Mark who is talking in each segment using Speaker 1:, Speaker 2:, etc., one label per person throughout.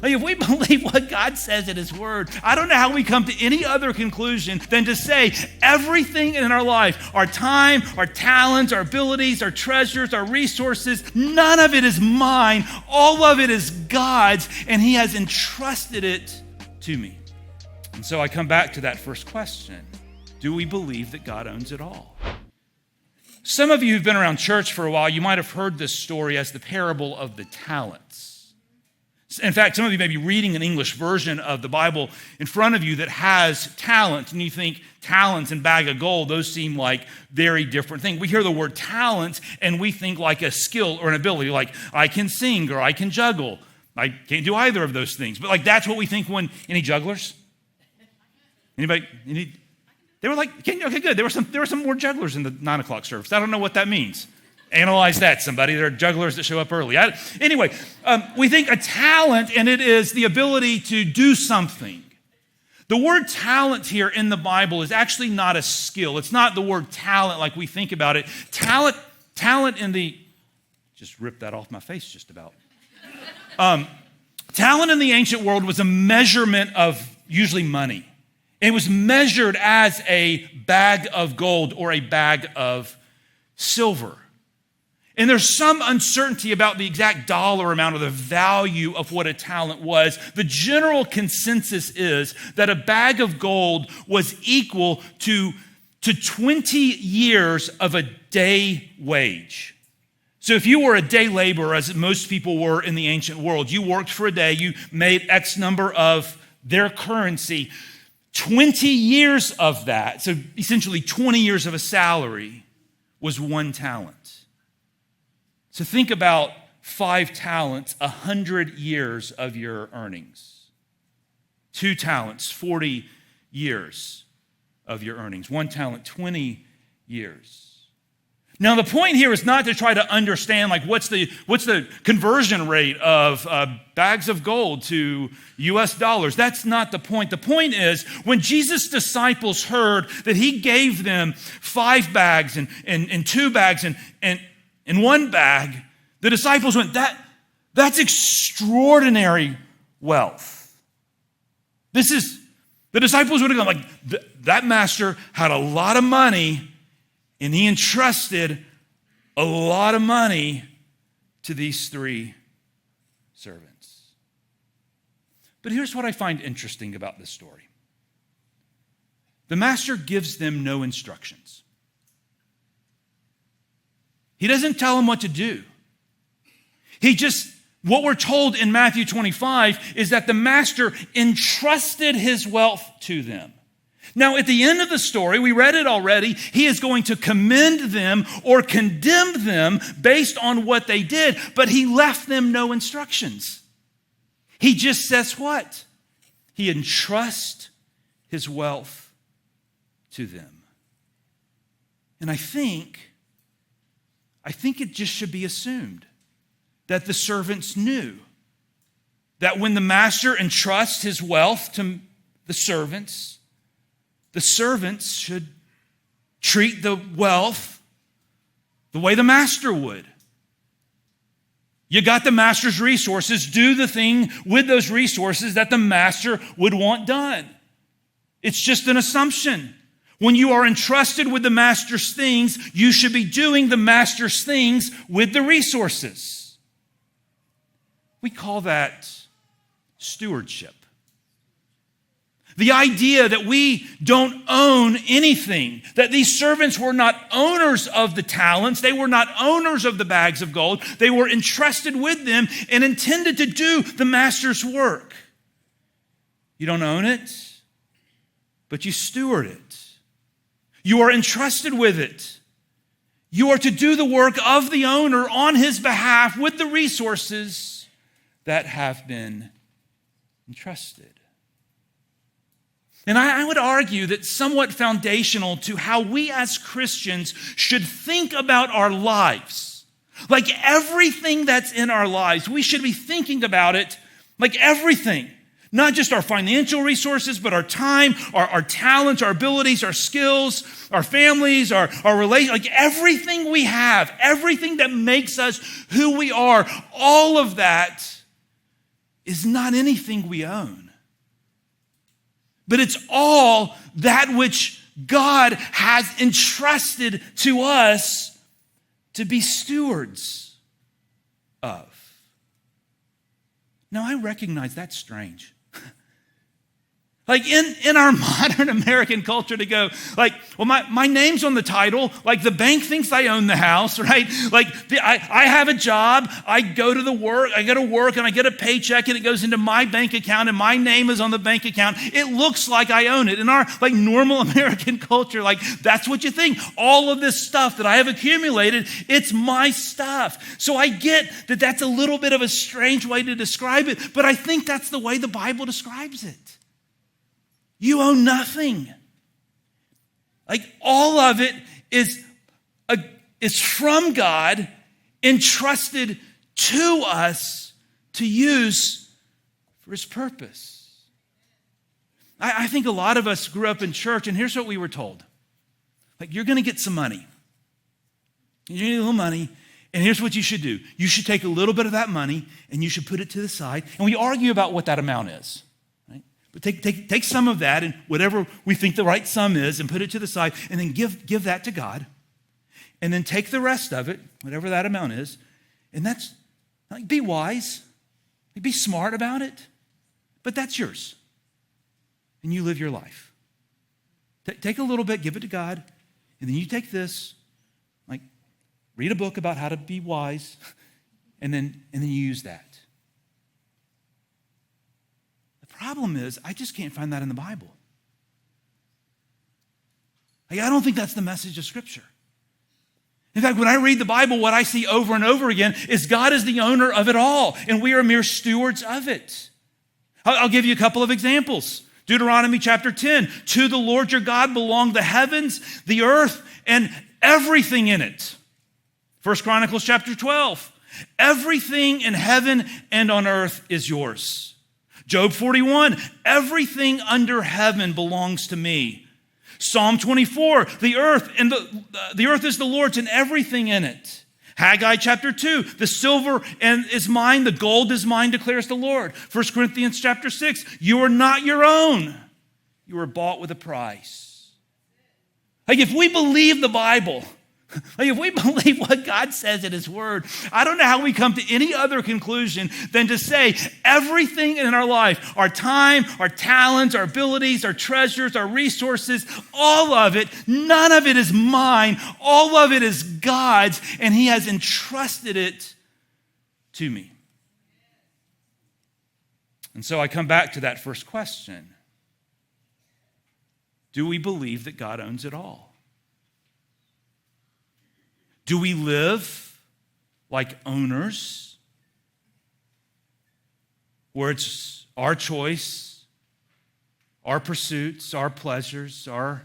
Speaker 1: Like if we believe what God says in his word, I don't know how we come to any other conclusion than to say everything in our life, our time, our talents, our abilities, our treasures, our resources, none of it is mine. All of it is God's, and he has entrusted it to me. And so I come back to that first question. Do we believe that God owns it all? Some of you who've been around church for a while, you might have heard this story as the parable of the talents. In fact, some of you may be reading an English version of the Bible in front of you that has talents, and you think talents and bag of gold, those seem like very different things. We hear the word talents, and we think like a skill or an ability, like I can sing or I can juggle. I can't do either of those things. But like that's what we think when, any jugglers? Anybody? They were like, okay, good. There were some more jugglers in the 9 o'clock service. I don't know what that means. Analyze that, somebody. There are jugglers that show up early. Anyway, we think a talent, and it is the ability to do something. The word talent here in the Bible is actually not a skill. It's not the word talent like we think about it. Talent in the, just ripped that off my face just about. Talent in the ancient world was a measurement of usually money. It was measured as a bag of gold or a bag of silver. And there's some uncertainty about the exact dollar amount or the value of what a talent was. The general consensus is that a bag of gold was equal to 20 years of a day wage. So if you were a day laborer, as most people were in the ancient world, you worked for a day, you made X number of their currency. 20 years of that, so essentially 20 years of a salary, was 1 talent. So think about 5 talents, 100 years of your earnings. 2 talents, 40 years of your earnings. 1 talent, 20 years. Now, the point here is not to try to understand, like, what's the conversion rate of bags of gold to US dollars. That's not the point. The point is, when Jesus' disciples heard that he gave them 5 bags and 2 bags and 1 bag, the disciples went, that's extraordinary wealth. The disciples would have gone like, that master had a lot of money, and he entrusted a lot of money to these 3 servants. But here's what I find interesting about this story. The master gives them no instructions. He doesn't tell them what to do. What we're told in Matthew 25 is that the master entrusted his wealth to them. Now, at the end of the story, we read it already, he is going to commend them or condemn them based on what they did, but he left them no instructions. He just says what? He entrusts his wealth to them. And I think it just should be assumed that the servants knew that when the master entrusts his wealth to the servants should treat the wealth the way the master would. You got the master's resources, do the thing with those resources that the master would want done. It's just an assumption. When you are entrusted with the master's things, you should be doing the master's things with the resources. We call that stewardship. The idea that we don't own anything, that these servants were not owners of the talents, they were not owners of the bags of gold, they were entrusted with them and intended to do the master's work. You don't own it, but you steward it. You are entrusted with it. You are to do the work of the owner on his behalf with the resources that have been entrusted. And I would argue that somewhat foundational to how we as Christians should think about our lives. Like everything that's in our lives, we should be thinking about it like everything. Not just our financial resources, but our time, our talents, our abilities, our skills, our families, our relations, like everything we have, everything that makes us who we are, all of that is not anything we own, but it's all that which God has entrusted to us to be stewards of. Now, I recognize that's strange. Like in our modern American culture to go, like, well, my name's on the title. Like the bank thinks I own the house, right? Like I have a job. I go to work and I get a paycheck and it goes into my bank account and my name is on the bank account. It looks like I own it. In our like normal American culture, like that's what you think. All of this stuff that I have accumulated, it's my stuff. So I get that that's a little bit of a strange way to describe it, but I think that's the way the Bible describes it. You own nothing. Like all of it is from God, entrusted to us to use for his purpose. I think a lot of us grew up in church, and here's what we were told. Like, you're going to get some money. You're going to get a little money, and here's what you should do. You should take a little bit of that money, and you should put it to the side. And we argue about what that amount is. But take some of that and whatever we think the right sum is and put it to the side and then give that to God. And then take the rest of it, whatever that amount is, and that's, like, be wise, be smart about it, but that's yours. And you live your life. Take a little bit, give it to God, and then you take this, like, read a book about how to be wise, and then you use that. Problem is, I just can't find that in the Bible. Like, I don't think that's the message of Scripture. In fact, when I read the Bible, what I see over and over again is God is the owner of it all, and we are mere stewards of it. I'll give you a couple of examples. Deuteronomy chapter 10, to the Lord your God belong the heavens, the earth, and everything in it. 1 Chronicles chapter 12, everything in heaven and on earth is yours. Job 41, everything under heaven belongs to me. Psalm 24, the earth is the Lord's and everything in it. Haggai chapter 2, the silver is mine, the gold is mine, declares the Lord. 1 Corinthians chapter 6, you are not your own. You were bought with a price. Like, if we believe the Bible, like if we believe what God says in his word, I don't know how we come to any other conclusion than to say everything in our life, our time, our talents, our abilities, our treasures, our resources, all of it, none of it is mine. All of it is God's, and he has entrusted it to me. And so I come back to that first question. Do we believe that God owns it all? Do we live like owners, where it's our choice, our pursuits, our pleasures, our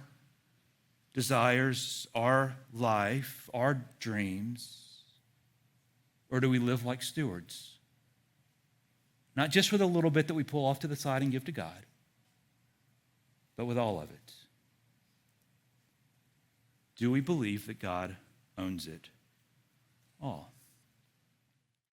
Speaker 1: desires, our life, our dreams? Or do we live like stewards? Not just with a little bit that we pull off to the side and give to God, but with all of it. Do we believe that God owns it all?